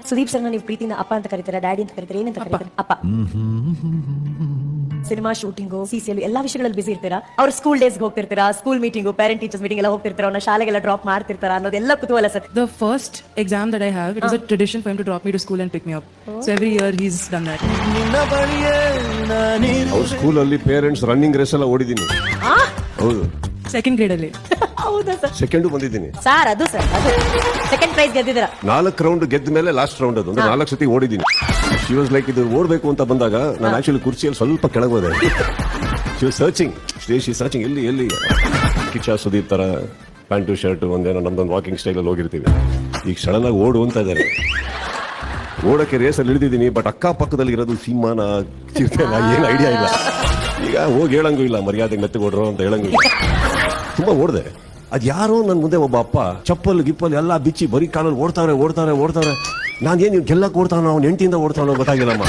ಸುದೀಪ್ ಸರ್ನ ನೀವು ಪ್ರೀತಿನ ಅಪ್ಪ ಅಂತ ಕರೀತೀರಾ, ಡ್ಯಾಡಿ ಅಂತ ಕರೀತೀರಾ, ಏನಂತ ಕರೀತೀರಾ? ಅಪ್ಪ. ಸಿನಿಮಾ ಶೂಟಿಂಗು, ಸಿಸಿಎಲ್ ಎಲ್ಲಾ ವಿಷಯಗಳಲ್ಲಿ ಬಿಸಿ ಇರ್ತೀರಾ? ಅವ್ರ ಸ್ಕೂಲ್ ಡೇಸ್ಗೆ ಹೋಗ್ತಿರ್ತೀರಾ, school meeting, parent teachers meeting ಎಲ್ಲ ಹೋಗ್ತಿರ್ತೀರಾ, ಅವ್ರನ್ನ ಶಾಲೆಗೆಲ್ಲ ಡ್ರಾಪ್ ಮಾಡ್ತಿರ್ತಾರ ಅನ್ನೋದೆಲ್ಲ ಕುತೂಹಲ sir. The first exam that I have, it was a tradition for him to drop me to school and pick me up. So every year he's done that. ಅವ್ರ ಸ್ಕೂಲಲ್ಲಿ parents running race ಎಲ್ಲ ಓಡಿದೀನಿ. ಹೌದು, Second grade ಅಲ್ಲಿ. ಹೌದಾ sir? Second ಬಂದಿದ್ದೀನಿ sir ಅದು second prize ಗೆದ್ದಿದ್ದೀರಾ? 4 round ಗೆದ್ದ ಮೇಲೆ ಲಾಸ್ಟ್ ರೌಂಡ್ ಅದು ಅಂದ್ರೆ 4 ಸತಿ ಓಡಿದ್ದೀನಿ. ಶಿ ವಾಸ್ ಲೈಕ್ ಇದು ಓಡಬೇಕು ಅಂತ ಬಂದಾಗ ನಾನು ಆಕ್ಚುಲಿ ಕುರ್ಚಿಯಲ್ಲಿ ಸ್ವಲ್ಪ ಕೆಳಗೆ ಹೋದೆ. ಶಿ ವಾಸ್ ಸರ್ಚಿಂಗ್, ಸರ್ಚಿಂಗ್ ಎಲ್ಲಿ ಕಿಚ್ಚ ಸುದೀಪ್ ತರ ಪ್ಯಾಂಟು ಶರ್ಟ್ ಒಂದೇನೋ ನಮ್ದೊಂದು ವಾಕಿಂಗ್ ಸ್ಟೈಲಲ್ಲಿ ಹೋಗಿರ್ತೀವಿ. ಈಗ ಸಡನ್ ಆಗಿ ಓಡು ಅಂತ ಇದ್ದಾರೆ. ಓಡಕ್ಕೆ ರೇಸಲ್ಲಿ ಇಳಿದಿದ್ದೀನಿ, ಬಟ್ ಅಕ್ಕಪಕ್ಕದಲ್ಲಿ ಇರೋದು ಸಿಂಹನ ಚಿರತೆನ ಏನು ಐಡಿಯಾ ಇಲ್ಲ. ಈಗ ಹೋಗಿ ಹೇಳಂಗೂ ಇಲ್ಲ, ಮರ್ಯಾದೆಗೆ ಮೆತ್ತಗೆ ಓಡ್ರು ಅಂತ ಹೇಳಂಗೂ ಇಲ್ಲ. ತುಂಬಾ ಓಡಿದೆ. ಅದ್ ಯಾರೋ ನನ್ ಮುಂದೆ ಒಬ್ಬ ಅಪ್ಪ ಚಪ್ಪಲ್ ಗಿಪ್ಪಲ್ ಎಲ್ಲ ಬಿಚ್ಚಿ ಬರೀ ಕಾಲಲ್ಲಿ ಓಡ್ತಾವ್ರೆ. ನಾನೇನು ಗೆಲ್ಲಕ್ಕೆ ಓಡ್ತಾವನೋ ಅವ್ನು 8 ಓಡ್ತಾವನೋ ಗೊತ್ತಾಗಿಲ್ಲಮ್ಮ.